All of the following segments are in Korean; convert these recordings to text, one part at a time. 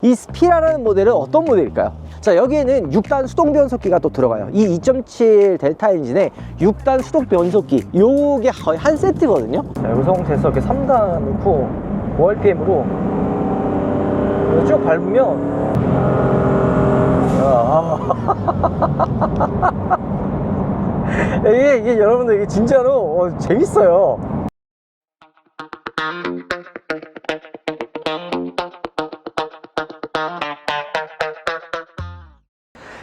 이 스피라라는 모델은 어떤 모델일까요? 자, 여기에는 6단 수동 변속기가 또 들어가요. 이 2.7 델타 엔진에 6단 수동 변속기, 요게 거의 한 세트거든요. 자, 구성돼서 이렇게 3단 놓고 5rpm으로 쭉 밟으면 이게 여러분들 이게 진짜로 재밌어요.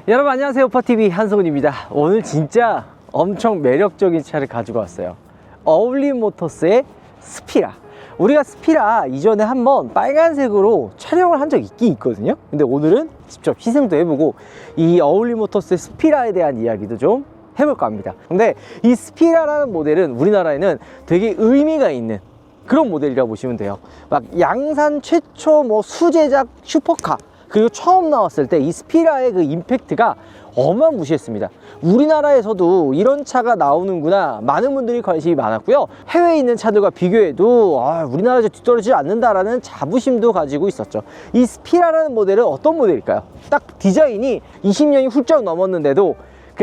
여러분 안녕하세요, 오빠TV 한성훈입니다. 오늘 진짜 엄청 매력적인 차를 가지고 왔어요. 어울림모터스의 스피라. 우리가 스피라 이전에 한번 빨간색으로 촬영을 한 적이 있긴 있거든요. 근데 오늘은 직접 희생도 해보고 이 어울림모터스의 스피라에 대한 이야기도 좀 해볼까 합니다. 근데 이 스피라라는 모델은 우리나라에는 되게 의미가 있는 그런 모델이라고 보시면 돼요. 막 양산 최초 수제작 슈퍼카, 그리고 처음 나왔을 때 이 스피라의 그 임팩트가 어마무시했습니다. 우리나라에서도 이런 차가 나오는구나, 많은 분들이 관심이 많았고요. 해외에 있는 차들과 비교해도 우리나라에서 뒤떨어지지 않는다라는 자부심도 가지고 있었죠. 이 스피라라는 모델은 어떤 모델일까요? 딱 디자인이 20년이 훌쩍 넘었는데도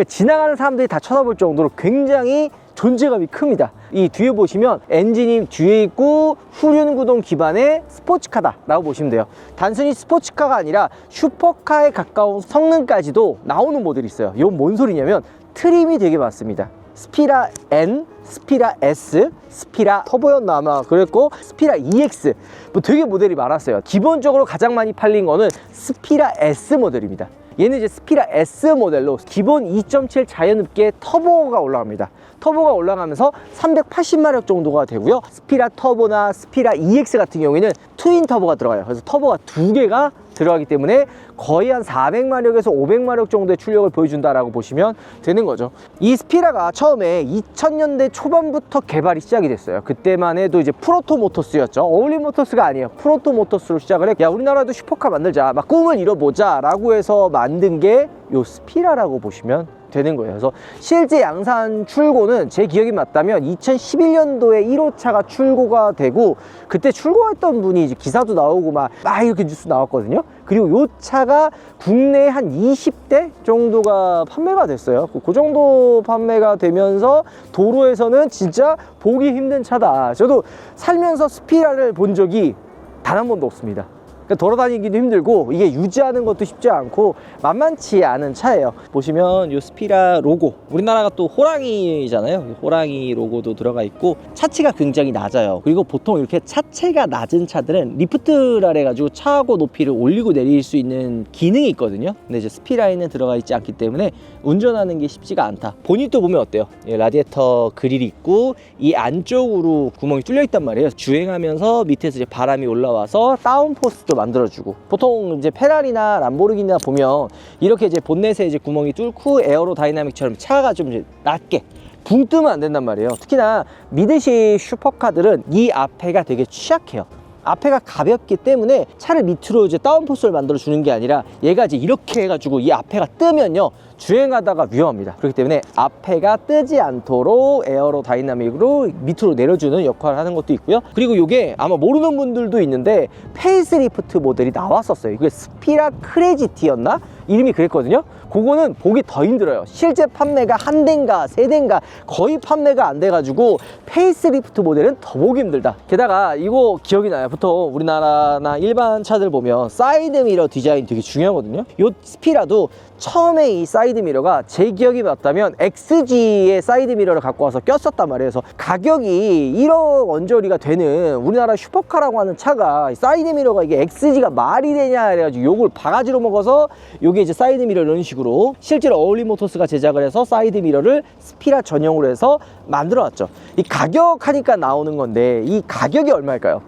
지나가는 사람들이 다 쳐다볼 정도로 굉장히 존재감이 큽니다. 이 뒤에 보시면 엔진이 뒤에 있고 후륜 구동 기반의 스포츠카다 라고 보시면 돼요. 단순히 스포츠카가 아니라 슈퍼카에 가까운 성능까지도 나오는 모델이 있어요. 이건 뭔 소리냐면 트림이 되게 많습니다. 스피라 N, 스피라 S, 스피라 터보였나 아마 그랬고, 스피라 EX, 되게 모델이 많았어요. 기본적으로 가장 많이 팔린 거는 스피라 S 모델입니다. 얘는 이제 스피라 S 모델로 기본 2.7 자연흡기의 터보가 올라갑니다. 터보가 올라가면서 380마력 정도가 되고요. 스피라 터보나 스피라 EX 같은 경우에는 트윈 터보가 들어가요. 그래서 터보가 두 개가 들어가기 때문에 거의 한 400마력에서 500마력 정도의 출력을 보여준다라고 보시면 되는 거죠. 이 스피라가 처음에 2000년대 초반부터 개발이 시작이 됐어요. 그때만 해도 이제 프로토 모터스였죠. 어울림 모터스가 아니에요. 프로토 모터스로 시작을 해. 야, 우리나라도 슈퍼카 만들자, 막 꿈을 이뤄보자 라고 해서 만든 게 요 스피라라고 보시면 되는 거예요. 그래서 실제 양산 출고는 제 기억이 맞다면 2011년도에 1호차가 출고가 되고, 그때 출고했던 분이 이제 기사도 나오고 막 이렇게 뉴스 나왔거든요. 그리고 요 차가 국내에 한 20대 정도가 판매가 됐어요. 그 정도 판매가 되면서 도로에서는 진짜 보기 힘든 차다. 저도 살면서 스피라를 본 적이 단 한 번도 없습니다. 돌아다니기도 힘들고 이게 유지하는 것도 쉽지 않고 만만치 않은 차예요. 보시면 이 스피라 로고, 우리나라가 또 호랑이잖아요. 호랑이 로고도 들어가 있고 차체가 굉장히 낮아요. 그리고 보통 이렇게 차체가 낮은 차들은 리프트라 해가지고 차하고 높이를 올리고 내릴 수 있는 기능이 있거든요. 근데 이제 스피라에는 들어가 있지 않기 때문에 운전하는 게 쉽지가 않다. 보닛도 보면 어때요? 라디에이터 그릴이 있고 이 안쪽으로 구멍이 뚫려 있단 말이에요. 주행하면서 밑에서 이제 바람이 올라와서 다운포스도 만들어주고, 보통 이제 페라리나 람보르기니나 보면 이렇게 이제 본넷에 이제 구멍이 뚫고 에어로 다이나믹처럼 차가 좀 이제 낮게 붕 뜨면 안 된단 말이에요. 특히나 미드시 슈퍼카들은 이 앞에가 되게 취약해요. 앞에가 가볍기 때문에 차를 밑으로 이제 다운포스를 만들어 주는 게 아니라 얘가 이제 이렇게 해가지고 이 앞에가 뜨면요, 주행하다가 위험합니다. 그렇기 때문에 앞에가 뜨지 않도록 에어로 다이나믹으로 밑으로 내려주는 역할을 하는 것도 있고요. 그리고 이게 아마 모르는 분들도 있는데 페이스리프트 모델이 나왔었어요. 이게 스피라 크레지티였나? 이름이 그랬거든요. 그거는 보기 더 힘들어요. 실제 판매가 한 대인가 세 대인가 거의 판매가 안 돼가지고 페이스리프트 모델은 더 보기 힘들다. 게다가 이거 기억이 나요. 보통 우리나라나 일반 차들 보면 사이드미러 디자인 되게 중요하거든요. 이 스피라도 처음에 이 사이드미러가 제 기억이 맞다면 XG의 사이드미러를 갖고 와서 꼈었단 말이에요. 그래서 가격이 1억 언저리가 되는 우리나라 슈퍼카라고 하는 차가 사이드미러가 이게 XG가 말이 되냐 그래가지고 요걸 바가지로 먹어서 요게 이제 사이드미러 이런 식으로 실제로 어울림모터스가 제작을 해서 사이드미러를 스피라 전용으로 해서 만들어놨죠. 이 가격 하니까 나오는 건데 이 가격이 얼마일까요?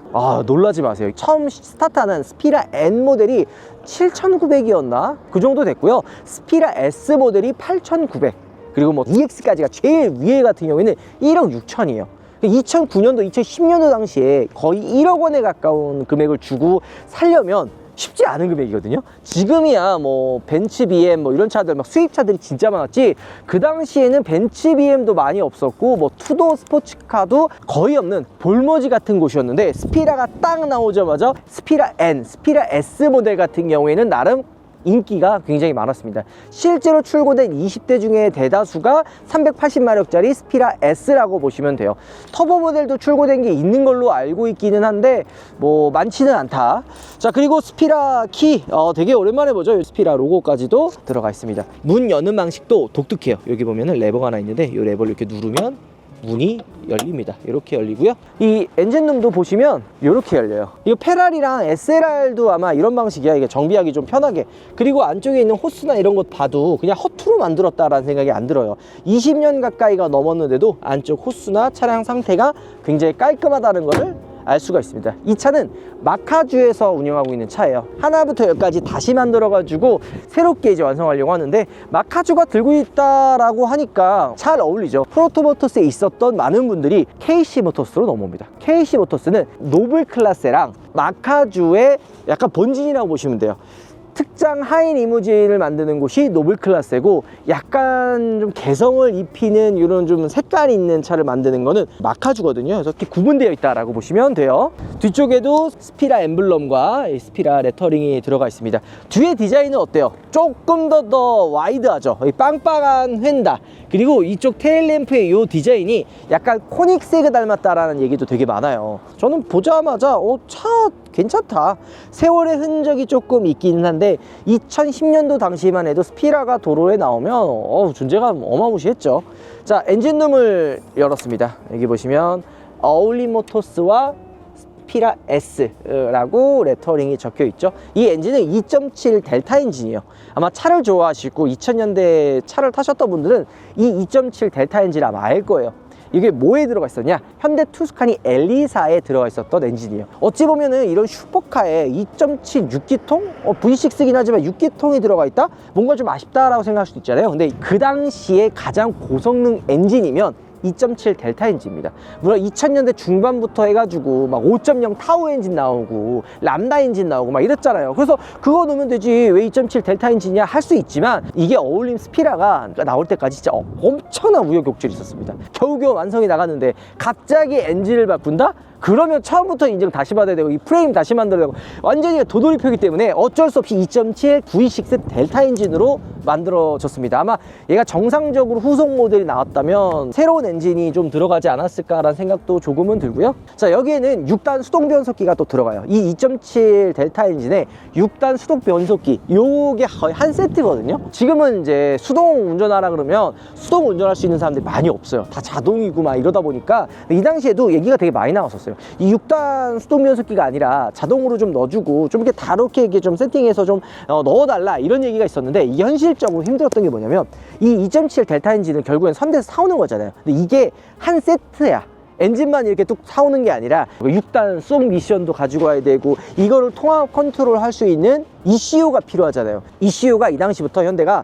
놀라지 마세요. 처음 스타트하는 스피라 N 모델이 7,900이었나? 그 정도 됐고요. 스피라 S 모델이 8,900, 그리고 EX까지가 제일 위에 같은 경우에는 1억 6천이에요. 2009년도, 2010년도 당시에 거의 1억 원에 가까운 금액을 주고 살려면 쉽지 않은 금액이거든요. 지금이야 뭐 벤츠 BM 뭐 이런 차들 막 수입차들이 진짜 많았지, 그 당시에는 벤츠 BM도 많이 없었고 뭐 투도 스포츠카도 거의 없는 볼모지 같은 곳이었는데, 스피라가 딱 나오자마자 스피라 N, 스피라 S 모델 같은 경우에는 나름 인기가 굉장히 많았습니다. 실제로 출고된 20대 중에 대다수가 380마력짜리 스피라 S라고 보시면 돼요. 터보 모델도 출고된 게 있는 걸로 알고 있기는 한데 뭐 많지는 않다. 자, 그리고 스피라 키 되게 오랜만에 보죠. 스피라 로고까지도 들어가 있습니다. 문 여는 방식도 독특해요. 여기 보면은 레버가 하나 있는데 이 레버를 이렇게 누르면 문이 열립니다. 이렇게 열리고요. 이 엔진룸도 보시면 이렇게 열려요. 이 페라리랑 SLR도 아마 이런 방식이야. 이게 정비하기 좀 편하게. 그리고 안쪽에 있는 호스나 이런 것 봐도 그냥 허투루 만들었다라는 생각이 안 들어요. 20년 가까이가 넘었는데도 안쪽 호스나 차량 상태가 굉장히 깔끔하다는 것을 알 수가 있습니다. 이 차는 마카주에서 운영하고 있는 차예요. 하나부터 열까지 다시 만들어 가지고 새롭게 이제 완성하려고 하는데, 마카주가 들고 있다라고 하니까 잘 어울리죠. 프로토모터스에 있었던 많은 분들이 KC 모터스로 넘어옵니다. KC 모터스는 노블 클래스랑 마카주의 약간 본진이라고 보시면 돼요. 특장 하이 리무진을 만드는 곳이 노블 클래스고, 약간 좀 개성을 입히는 이런 좀 색깔이 있는 차를 만드는 거는 마카주거든요. 그래서 이렇게 구분되어 있다라고 보시면 돼요. 뒤쪽에도 스피라 엠블럼과 스피라 레터링이 들어가 있습니다. 뒤에 디자인은 어때요? 조금 더 와이드하죠. 빵빵한 휀다. 그리고 이쪽 테일램프의 이 디자인이 약간 코닉세그 닮았다라는 얘기도 되게 많아요. 저는 보자마자 차 괜찮다. 세월의 흔적이 조금 있기는 한데 2010년도 당시만 해도 스피라가 도로에 나오면 존재감 어마무시했죠. 자, 엔진룸을 열었습니다. 여기 보시면 어울림 모터스와 스피라 S라고 레터링이 적혀 있죠. 이 엔진은 2.7 델타 엔진이에요. 아마 차를 좋아하시고 2000년대 차를 타셨던 분들은 이 2.7 델타 엔진을 아마 알 거예요. 이게 뭐에 들어가 있었냐? 현대 투스카니 엘리사에 들어가 있었던 엔진이에요. 어찌 보면은 이런 슈퍼카에 2.7 6기통? V6이긴 하지만 6기통이 들어가 있다? 뭔가 좀 아쉽다라고 생각할 수도 있잖아요. 근데 그 당시에 가장 고성능 엔진이면 2.7 델타 엔진입니다. 물론 2000년대 중반부터 해가지고 막 5.0 타우 엔진 나오고 람다 엔진 나오고 막 이랬잖아요. 그래서 그거 넣으면 되지 왜 2.7 델타 엔진이냐 할 수 있지만, 이게 어울림 스피라가 나올 때까지 진짜 엄청난 우여곡절이 있었습니다. 겨우겨우 완성이 나갔는데 갑자기 엔진을 바꾼다? 그러면 처음부터 인증 다시 받아야 되고 이 프레임 다시 만들어야 되고 완전히 도돌이표기 때문에 어쩔 수 없이 2.7 V6 델타 엔진으로 만들어졌습니다. 아마 얘가 정상적으로 후속 모델이 나왔다면 새로운 엔진이 좀 들어가지 않았을까라는 생각도 조금은 들고요. 자, 여기에는 6단 수동 변속기가 또 들어가요. 이 2.7 델타 엔진에 6단 수동 변속기, 요게 거의 한 세트거든요. 지금은 이제 수동 운전하라 그러면 수동 운전할 수 있는 사람들이 많이 없어요. 다 자동이고 막 이러다 보니까. 이 당시에도 얘기가 되게 많이 나왔었어요. 이 6단 수동 변속기가 아니라 자동으로 좀 넣어주고 좀 이렇게 다르게 이렇게 좀 세팅해서 좀 넣어달라, 이런 얘기가 있었는데, 이게 현실적으로 힘들었던 게 뭐냐면 이 2.7 델타 엔진은 결국엔 선대에서 사오는 거잖아요. 근데 이게 한 세트야. 엔진만 이렇게 뚝 사오는 게 아니라 6단 수동 미션도 가지고 와야 되고 이거를 통합 컨트롤 할 수 있는 ECU가 필요하잖아요. ECU가 이 당시부터 현대가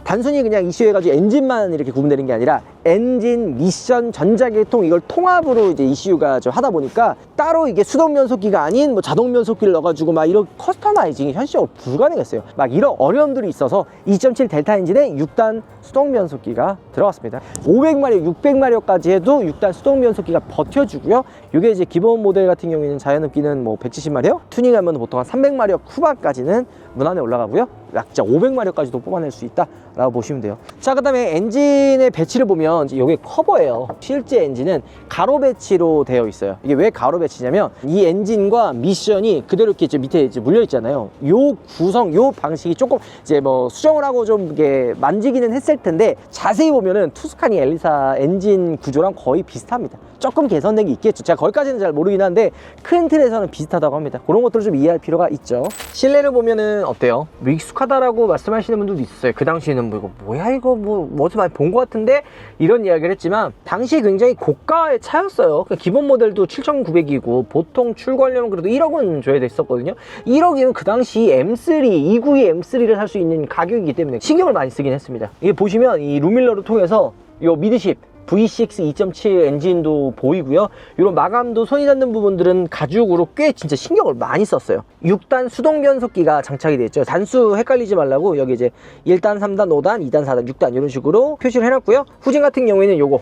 단순히 그냥 ECU 해가지고 엔진만 이렇게 구분되는 게 아니라 엔진, 미션, 전자계통 이걸 통합으로 이제 ECU가 좀 하다 보니까 따로 이게 수동 변속기가 아닌 뭐 자동 변속기를 넣어가지고 막 이런 커스터마이징이 현실적으로 불가능했어요. 막 이런 어려움들이 있어서 2.7 델타 엔진에 6단 수동 변속기가 들어갔습니다. 500마력, 600마력까지 해도 6단 수동 변속기가 버텨주고요. 이게 이제 기본 모델 같은 경우에는 자연흡기는 뭐 170마력, 튜닝하면 보통 한 300마력 후반까지는 무난히 올라가고요. 약자 500마력까지도 뽑아낼 수 있다라고 보시면 돼요. 자, 그 다음에 엔진의 배치를 보면 이게 커버예요. 실제 엔진은 가로 배치로 되어 있어요. 이게 왜 가로 배치냐면 이 엔진과 미션이 그대로 이렇게 밑에 이제 물려 있잖아요. 요 구성, 요 방식이 조금 이제 뭐 수정을 하고 좀 이게 만지기는 했을 텐데, 자세히 보면은 투스카니 엘리사 엔진 구조랑 거의 비슷합니다. 조금 개선된 게 있겠죠. 제가 거기까지는 잘 모르긴 한데 큰 틀에서는 비슷하다고 합니다. 그런 것들을 좀 이해할 필요가 있죠. 실내를 보면은 어때요? 익숙하다라고 말씀하시는 분들도 있어요. 그 당시에는 뭐 이거 뭐야 이거 뭐 어디서 많이 본 것 같은데 이런 이야기를 했지만, 당시에 굉장히 고가의 차였어요. 기본 모델도 7,900이고 보통 출고하려면 그래도 1억은 줘야 됐었거든요. 1억이면 그 당시 M3, 292 M3를 살 수 있는 가격이기 때문에 신경을 많이 쓰긴 했습니다. 이게 보시면 이 루밀러를 통해서 요 미드십 V6 2.7 엔진도 보이고요. 이런 마감도 손이 닿는 부분들은 가죽으로 꽤 진짜 신경을 많이 썼어요. 6단 수동 변속기가 장착이 되어 있죠. 단수 헷갈리지 말라고 여기 이제 1단, 3단, 5단, 2단, 4단, 6단 이런 식으로 표시를 해놨고요. 후진 같은 경우에는 요거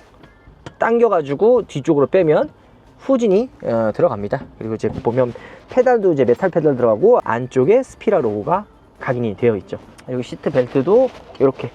당겨가지고 뒤쪽으로 빼면 후진이 들어갑니다. 그리고 이제 보면 페달도 이제 메탈 페달 들어가고 안쪽에 스피라 로고가 각인이 되어 있죠. 그리고 시트 벨트도 이렇게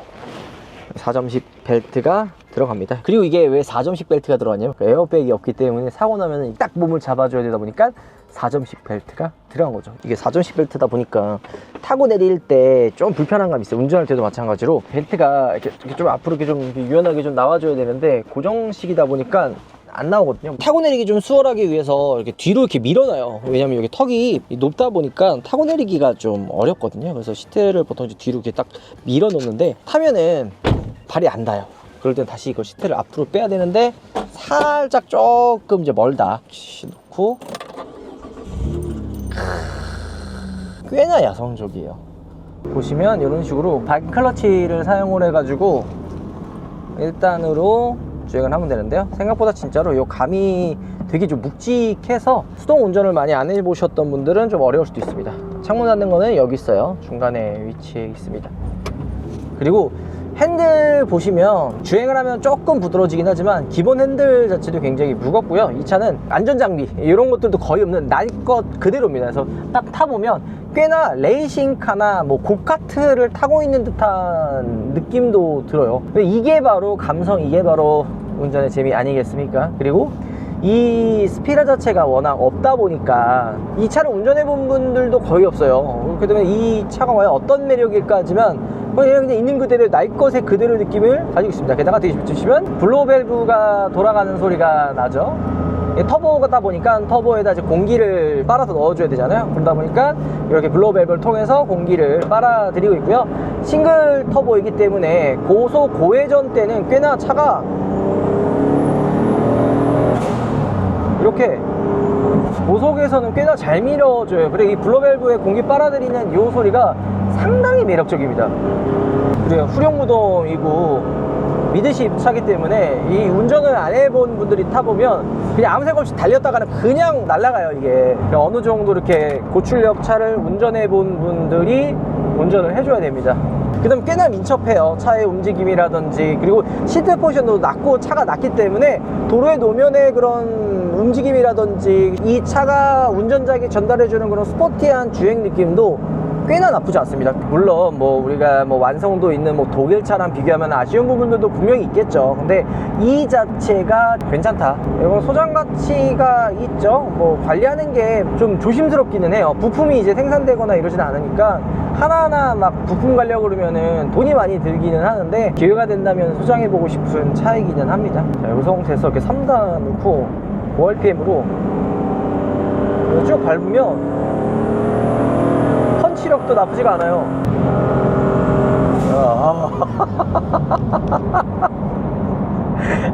4점식 벨트가 들어갑니다. 그리고 이게 왜 4점식 벨트가 들어가냐면 에어백이 없기 때문에 사고 나면 딱 몸을 잡아줘야 되다 보니까 4점식 벨트가 들어간 거죠. 이게 4점식 벨트다 보니까 타고 내릴 때 좀 불편한 감이 있어요. 운전할 때도 마찬가지로 벨트가 이렇게 좀 앞으로 이렇게 좀 유연하게 좀 나와줘야 되는데 고정식이다 보니까 안 나오거든요. 타고 내리기 좀 수월하기 위해서 이렇게 뒤로 이렇게 밀어놔요. 왜냐면 여기 턱이 높다 보니까 타고 내리기가 좀 어렵거든요. 그래서 시트를 보통 이제 뒤로 이렇게 딱 밀어 놓는데 타면은 발이 안 닿아요. 그럴 땐 다시 이걸 시트를 앞으로 빼야 되는데 살짝 조금 이제 멀다 놓고 꽤나 야성적이에요. 보시면 이런 식으로 발 클러치를 사용을 해가지고 1단으로 주행을 하면 되는데요. 생각보다 진짜로 이 감이 되게 좀 묵직해서 수동 운전을 많이 안 해보셨던 분들은 좀 어려울 수도 있습니다. 창문 닫는 거는 여기 있어요. 중간에 위치해 있습니다. 그리고 핸들 보시면 주행을 하면 조금 부드러워지긴 하지만 기본 핸들 자체도 굉장히 무겁고요. 이 차는 안전장비 이런 것들도 거의 없는 날 것 그대로입니다. 그래서 딱 타보면 꽤나 레이싱카나 뭐 고카트를 타고 있는 듯한 느낌도 들어요. 이게 바로 감성, 이게 바로 운전의 재미 아니겠습니까? 그리고 이 스피라 자체가 워낙 없다 보니까 이 차를 운전해 본 분들도 거의 없어요. 그렇기 때문에 이 차가 과연 어떤 매력일까 하지만 그냥 있는 그대로 날 것의 그대로 느낌을 가지고 있습니다. 게다가 뒤집으시면 블로우 밸브가 돌아가는 소리가 나죠. 터보다 보니까 터보에다 이제 공기를 빨아서 넣어줘야 되잖아요. 그러다 보니까 이렇게 블로우 밸브를 통해서 공기를 빨아들이고 있고요. 싱글 터보이기 때문에 고속 고회전 때는 꽤나 차가 이렇게 고속에서는 꽤나 잘 밀어줘요. 그리고 이 블로우 밸브에 공기 빨아들이는 이 소리가 상당히 매력적입니다. 그래요. 후륜구동이고 미드십 차기 때문에 이 운전을 안 해본 분들이 타보면 그냥 아무 생각 없이 달렸다가는 그냥 날아가요. 이게 어느 정도 이렇게 고출력 차를 운전해 본 분들이 운전을 해줘야 됩니다. 그 다음에 꽤나 민첩해요. 차의 움직임이라든지. 그리고 시트 포지션도 낮고 차가 낮기 때문에 도로의 노면의 그런 움직임이라든지 이 차가 운전자에게 전달해주는 그런 스포티한 주행 느낌도 꽤나 나쁘지 않습니다. 물론 뭐 우리가 뭐 완성도 있는 뭐 독일차랑 비교하면 아쉬운 부분들도 분명히 있겠죠. 근데 이 자체가 괜찮다. 이건 소장 가치가 있죠. 뭐 관리하는 게 좀 조심스럽기는 해요. 부품이 이제 생산되거나 이러진 않으니까 하나하나 막 부품 가려고 그러면은 돈이 많이 들기는 하는데 기회가 된다면 소장해보고 싶은 차이기는 합니다. 자, 이 상태에서 이렇게 3단 넣고 5rpm으로 쭉 밟으면 펀치력도 나쁘지가 않아요.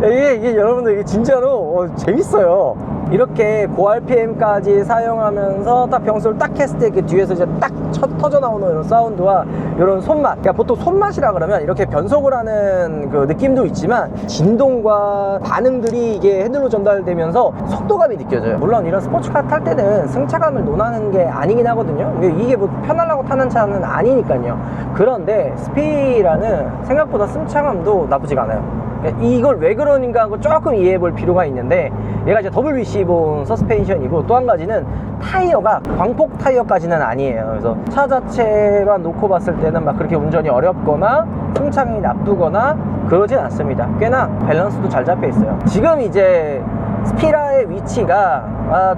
이게 여러분들 이게 진짜로 재밌어요. 이렇게 고RPM까지 사용하면서 딱 병수를 딱 했을 때 그 뒤에서 이제 딱 터져 나오는 이런 사운드와 이런 손맛, 그러니까 보통 손맛이라 그러면 이렇게 변속을 하는 그 느낌도 있지만 진동과 반응들이 이게 핸들로 전달되면서 속도감이 느껴져요. 물론 이런 스포츠카 탈 때는 승차감을 논하는 게 아니긴 하거든요. 이게 뭐 편하려고 타는 차는 아니니까요. 그런데 스피라는 생각보다 승차감도 나쁘지가 않아요. 이걸 왜 그러는가 하고 조금 이해해 볼 필요가 있는데, 얘가 이제 더블 위시본 서스펜션이고 또 한 가지는 타이어가 광폭 타이어까지는 아니에요. 그래서 차 자체만 놓고 봤을 때는 막 그렇게 운전이 어렵거나 승차감이 나쁘거나 그러진 않습니다. 꽤나 밸런스도 잘 잡혀 있어요. 지금 이제 스피라의 위치가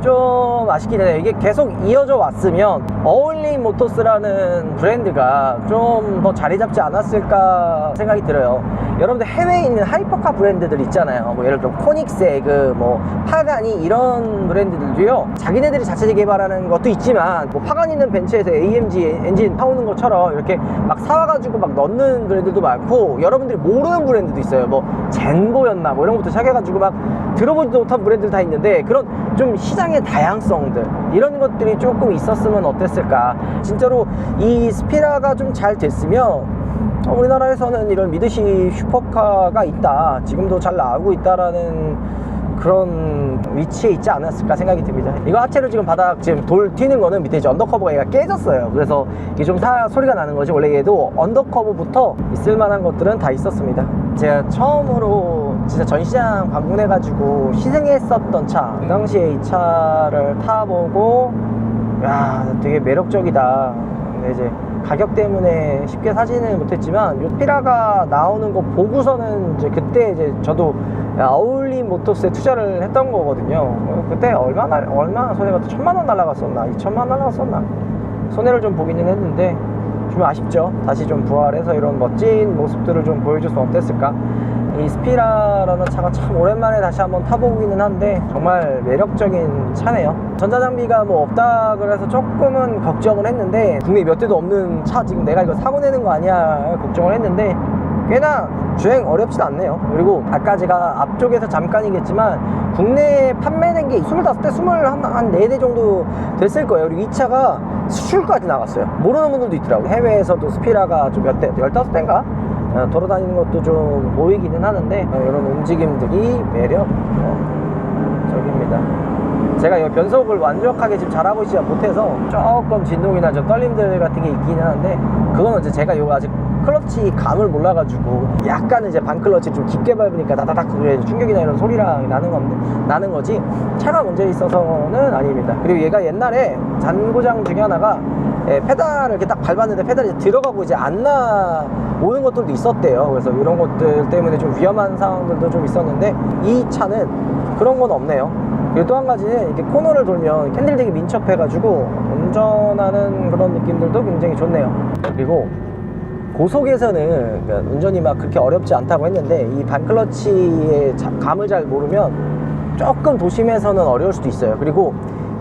좀 아쉽긴 해요. 이게 계속 이어져 왔으면 어울림 모터스라는 브랜드가 좀 더 자리 잡지 않았을까 생각이 들어요. 여러분들 해외에 있는 하이퍼카 브랜드들 있잖아요. 뭐 예를 들어 코닉세그, 뭐 파가니 이런 브랜드들도요, 자기네들이 자체 개발하는 것도 있지만 뭐 파가니 있는 벤츠에서 AMG 엔진 타오는 것처럼 이렇게 막 사와가지고 막 넣는 브랜드도 많고, 여러분들이 모르는 브랜드도 있어요. 뭐 젠보였나 뭐 이런 것부터 시작해가지고 막 들어보지도 못한 브랜드들 다 있는데, 그런 좀 시장의 다양성들 이런 것들이 조금 있었으면 어땠을까. 진짜로 이 스피라가 좀 잘 됐으면 우리나라에서는 이런 미드시 슈퍼카가 있다, 지금도 잘 나오고 있다라는 그런 위치에 있지 않았을까 생각이 듭니다. 이거 하체를 지금 바닥 지금 돌 튀는 거는 밑에 이제 언더커버가 얘가 깨졌어요. 그래서 이게 좀 소리가 나는 거지, 원래 얘도 언더커버부터 있을 만한 것들은 다 있었습니다. 제가 처음으로 진짜 전시장 방문해가지고 시승했었던 차, 그 당시에 이 차를 타보고 야, 되게 매력적이다. 근데 이제 가격 때문에 쉽게 사지는 못했지만, 요 스피라가 나오는 거 보고서는 이제 그때 이제 저도 어울림 모터스에 투자를 했던 거거든요. 그때 얼마나 손해가 또 1,000만 원 날라갔었나 2,000만 원 날라갔었나, 손해를 좀 보기는 했는데 좀 아쉽죠. 다시 좀 부활해서 이런 멋진 모습들을 좀 보여줬으면 어땠을까. 이 스피라라는 차가 참 오랜만에 다시 한번 타보기는 한데 정말 매력적인 차네요. 전자장비가 뭐 없다 그래서 조금은 걱정을 했는데, 국내에 몇 대도 없는 차 지금 내가 이거 사고 내는 거 아니야 걱정을 했는데 꽤나 주행 어렵진 않네요. 그리고 아까 제가 앞쪽에서 잠깐이겠지만 국내에 판매된 게 25대, 4대 정도 됐을 거예요. 그리고 이 차가 수출까지 나갔어요. 모르는 분들도 있더라고요. 해외에서도 스피라가 좀 몇 대, 15대인가? 돌아다니는 것도 좀 보이기는 하는데, 이런 움직임들이 매력적입니다. 제가 이 변속을 완벽하게 지금 잘하고 있지 못해서 조금 진동이나 좀 떨림들 같은 게 있기는 한데, 그건 이제 제가 이거 아직 클러치 감을 몰라가지고 약간 이제 반클러치 좀 깊게 밟으니까 다다닥 충격이나 이런 소리랑 나는 거지, 차가 문제 있어서는 아닙니다. 그리고 얘가 옛날에 잔고장 중에 하나가 페달을 이렇게 딱 밟았는데 페달이 들어가고 이제 안 나오는 것들도 있었대요. 그래서 이런 것들 때문에 좀 위험한 상황들도 좀 있었는데, 이 차는 그런 건 없네요. 그리고 또 한 가지는 이렇게 코너를 돌면 캔들이 되게 민첩해가지고 운전하는 그런 느낌들도 굉장히 좋네요. 그리고 고속에서는 그러니까 운전이 막 그렇게 어렵지 않다고 했는데, 이 반클러치의 감을 잘 모르면 조금 도심에서는 어려울 수도 있어요. 그리고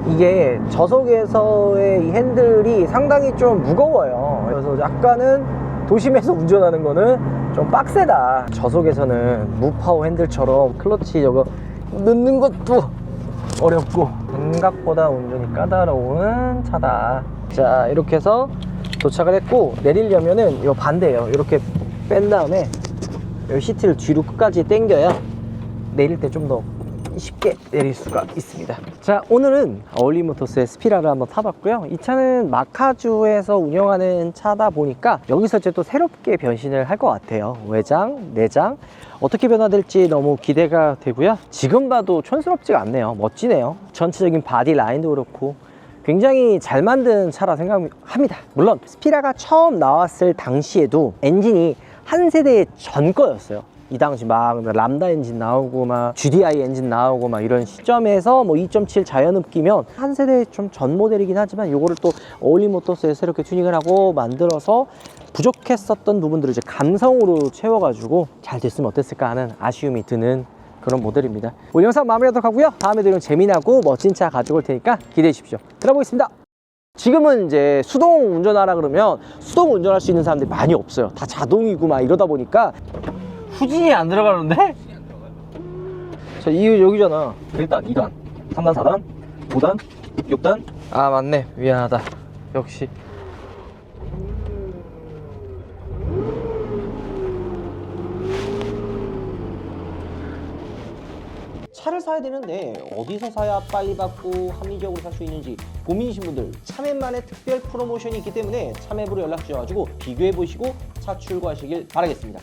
이게 저속에서의 이 핸들이 상당히 좀 무거워요. 그래서 약간은 도심에서 운전하는 거는 좀 빡세다. 저속에서는 무파워 핸들처럼 클러치 저거 넣는 것도 어렵고 생각보다 운전이 까다로운 차다. 자, 이렇게 해서 도착을 했고, 내리려면은 이거 반대예요. 이렇게 뺀 다음에 이 시트를 뒤로 끝까지 당겨야 내릴 때 좀 더 쉽게 내릴 수가 있습니다. 자, 오늘은 어울림 모터스의 스피라를 한번 타봤고요. 이 차는 마카주에서 운영하는 차다 보니까 여기서 이제 또 새롭게 변신을 할 것 같아요. 외장, 내장 어떻게 변화될지 너무 기대가 되고요. 지금 봐도 촌스럽지가 않네요. 멋지네요. 전체적인 바디 라인도 그렇고 굉장히 잘 만든 차라 생각합니다. 물론 스피라가 처음 나왔을 당시에도 엔진이 한 세대 전 거였어요. 이 당시 막 람다 엔진 나오고 막 GDI 엔진 나오고 막 이런 시점에서 뭐 2.7 자연흡기면 한 세대 좀 전 모델이긴 하지만, 이거를 또 어울림 모터스에 새롭게 튜닝을 하고 만들어서 부족했었던 부분들을 이제 감성으로 채워가지고 잘 됐으면 어땠을까 하는 아쉬움이 드는 그런 모델입니다. 오늘 영상 마무리하도록 하고요. 다음에도 이런 재미나고 멋진 차 가지고 올 테니까 기대해 주십시오. 들어보겠습니다. 지금은 이제 수동 운전하라 그러면 수동 운전할 수 있는 사람들이 많이 없어요. 다 자동이고 막 이러다 보니까 후진이 안 들어가는데? 자, 이거 여기잖아. 1단, 2단, 3단, 4단, 5단, 6단. 아, 맞네. 미안하다. 역시. 차를 사야 되는데 어디서 사야 빨리 받고 합리적으로 살 수 있는지 고민이신 분들, 차맵만의 특별 프로모션이 있기 때문에 차맵으로 연락 주셔가지고 비교해 보시고 차 출고하시길 바라겠습니다.